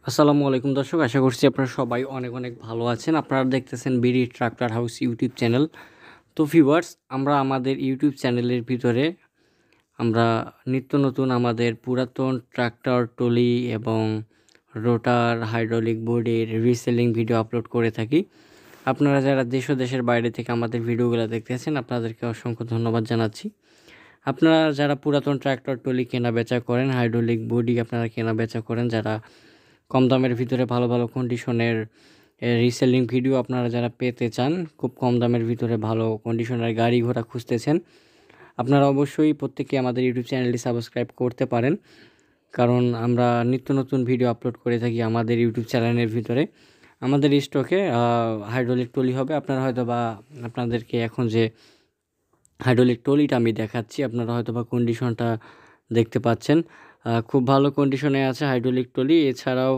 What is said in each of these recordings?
আসসালামু আলাইকুম দর্শক, আশা করছি আপনারা সবাই অনেক অনেক ভালো আছেন। আপনারা দেখতেছেন BD tractor house YouTube channel. তো ভিউয়ার্স, আমরা আমাদের ইউটিউব চ্যানেলের ভিতরে আমরা নিত্য নতুন আমাদের পুরাতন ট্রাক্টর টলি এবং রোটার হাইড্রোলিক বোর্ডের রিসেলিং ভিডিও আপলোড করে থাকি। আপনারা যারা দেশ ও দেশের বাইরে থেকে আমাদের ভিডিওগুলো দেখতেছেন, আপনাদেরকে অসংখ্য ধন্যবাদ জানাচ্ছি। আপনারা যারা পুরাতন ট্রাক্টর টলি কেনা বেচা করেন, হাইড্রোলিক বডি আপনারা কেনা বেচা করেন, যারা কম দামের ভিতরে ভালো ভালো কন্ডিশনের রিসেলিং ভিডিও আপনারা যারা পেতে চান, খুব কম দামের ভিতরে ভালো কন্ডিশনের গাড়ি ঘোড়া খুঁজতেছেন, আপনারা অবশ্যই প্রত্যেকে আমাদের ইউটিউব চ্যানেলটি সাবস্ক্রাইব করতে পারেন। কারণ আমরা নিত্য নতুন ভিডিও আপলোড করে থাকি আমাদের ইউটিউব চ্যানেলের ভিতরে। আমাদের স্টকে হাইড্রোলিক টলি হবে। আপনারা হয়তো বা আপনাদেরকে এখন যে হাইড্রোলিক টলিটা আমি দেখাচ্ছি, আপনারা হয়তো বা কন্ডিশনটা দেখতে পাচ্ছেন, খুব ভালো কন্ডিশনে আছে হাইড্রোলিক টলি। এছাড়াও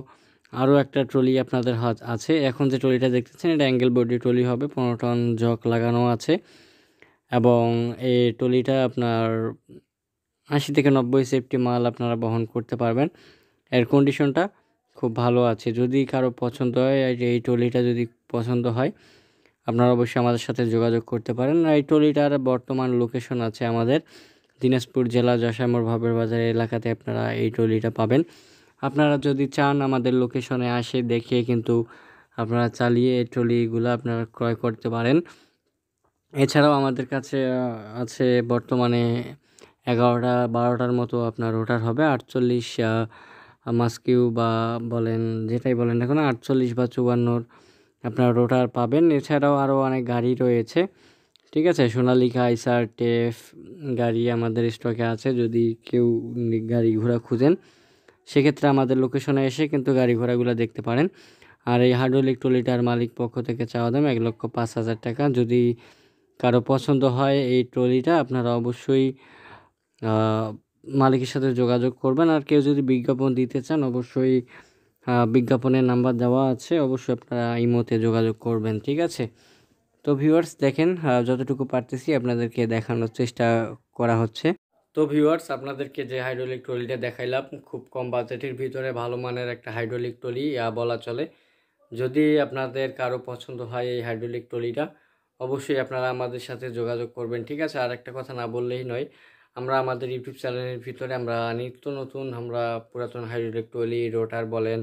আরও একটা ট্রলি আপনাদের হাত আছে। এখন যে ট্রলিটা দেখতেছেন এটা অ্যাঙ্গেল বডি ট্রলি হবে, 15 টন জক লাগানো আছে এবং এই ট্রলিটা আপনার 80 থেকে 90 সেফটি মাল আপনারা বহন করতে পারবেন। এর কন্ডিশনটা খুব ভালো আছে। যদি কারো পছন্দ হয়, এই ট্রলিটা যদি পছন্দ হয়, আপনারা অবশ্যই আমাদের সাথে যোগাযোগ করতে পারেন। এই ট্রলিটার বর্তমান লোকেশন আছে আমাদের দিনাজপুর জেলা যশামর ভাবের বাজার এলাকাতে আপনারা এই ট্রলিটা পাবেন। আপনারা যদি চান আমাদের লোকেশনে আসে দেখে কিন্তু আপনারা চালিয়ে এই ট্রলিগুলো আপনারা ক্রয় করতে পারেন। এছাড়াও আমাদের কাছে আছে বর্তমানে 11-12টার মতো আপনার রোটার হবে। 48 মাস্কিউ বা বলেন যেটাই বলেন এখন 48 বা 54 আপনার রোটার পাবেন। এছাড়াও আরও অনেক গাড়ি রয়েছে, ঠিক আছে। সোনালিকা আইসার টেফ গাড়ি আমাদের স্টকে আছে। যদি কেউ গাড়ি ঘোড়া খুঁজেন, সেক্ষেত্রে আমাদের লোকেশনে এসে কিন্তু গাড়ি ঘোড়াগুলো দেখতে পারেন। আর এই হাইড্রোলিক ট্রলিটার মালিক পক্ষ থেকে চাওয়া দাম 1,05,000 টাকা। যদি কারো পছন্দ হয় এই ট্রলিটা, আপনারা অবশ্যই মালিকের সাথে যোগাযোগ করবেন। আর কেউ যদি বিজ্ঞাপন দিতে চান, অবশ্যই বিজ্ঞাপনের নাম্বার দেওয়া আছে, অবশ্যই আপনারা ইমোতে যোগাযোগ করবেন, ঠিক আছে। তো ভিউয়ার্স দেখেন, যতটুকু পারতেছি আপনাদেরকে দেখানোর চেষ্টা করা হচ্ছে। তো ভিউয়ার্স, আপনাদেরকে যে হাইড্রোলিক ট্রলিটা দেখাইলাম, খুব কম বাজেটের ভিতরে ভালো মানের একটা হাইড্রোলিক ট্রলি বলা চলে। যদি আপনাদের কারো পছন্দ হয় এই হাইড্রোলিক ট্রলিটা, অবশ্যই আপনারা আমাদের সাথে যোগাযোগ করবেন, ঠিক আছে। আর একটা কথা না বললেই নয়, আমরা আমাদের ইউটিউব চ্যানেলের ভিতরে আমরা নিত্য নতুন আমরা পুরাতন হাইড্রোলিক ট্রলি রোটার বলেন,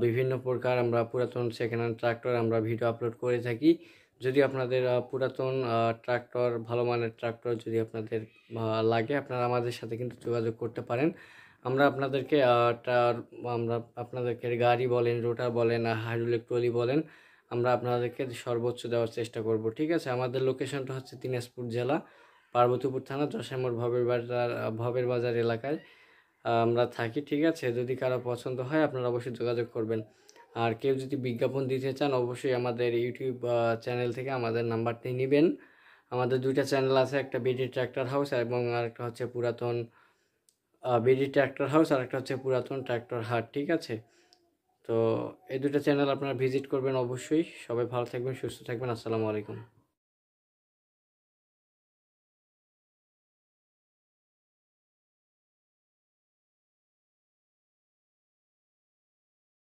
বিভিন্ন প্রকার আমরা পুরাতন সেকেন্ড হ্যান্ড ট্রাক্টর আমরা ভিডিও আপলোড করে থাকি। যদি আপনাদের পুরাতন ট্রাক্টর, ভালো মানের ট্রাক্টর যদি আপনাদের লাগে, আপনারা আমাদের সাথে কিন্তু যোগাযোগ করতে পারেন। আমরা আপনাদেরকে আমরা আপনাদেরকে গাড়ি বলেন, রোটার বলেন, হাইড্রোলিক ট্রলি বলেন, আমরা আপনাদেরকে সর্বোচ্চ দেওয়ার চেষ্টা করব, ঠিক আছে। আমাদের লোকেশনটা হচ্ছে দিনাজপুর জেলা পার্বতীপুর থানা যশামর ভবের বাজার এলাকায় আমরা থাকি, ঠিক আছে। যদি কারো পছন্দ হয় আপনারা অবশ্যই যোগাযোগ করবেন। আর কেউ যদি বিজ্ঞাপন দিতে চান, অবশ্যই আমাদের ইউটিউব চ্যানেল থেকে আমাদের নাম্বারটি নেবেন। আমাদের দুইটা চ্যানেল আছে, একটা বিডি ট্র্যাক্টর হাউস এবং আরেকটা হচ্ছে পুরাতন বিডি ট্র্যাক্টর হাউস, আর একটা হচ্ছে পুরাতন ট্র্যাক্টর হাট, ঠিক আছে। তো এই দুটো চ্যানেল আপনারা ভিজিট করবেন অবশ্যই। সবাই ভালো থাকবেন, সুস্থ থাকবেন। আসসালামু আলাইকুম।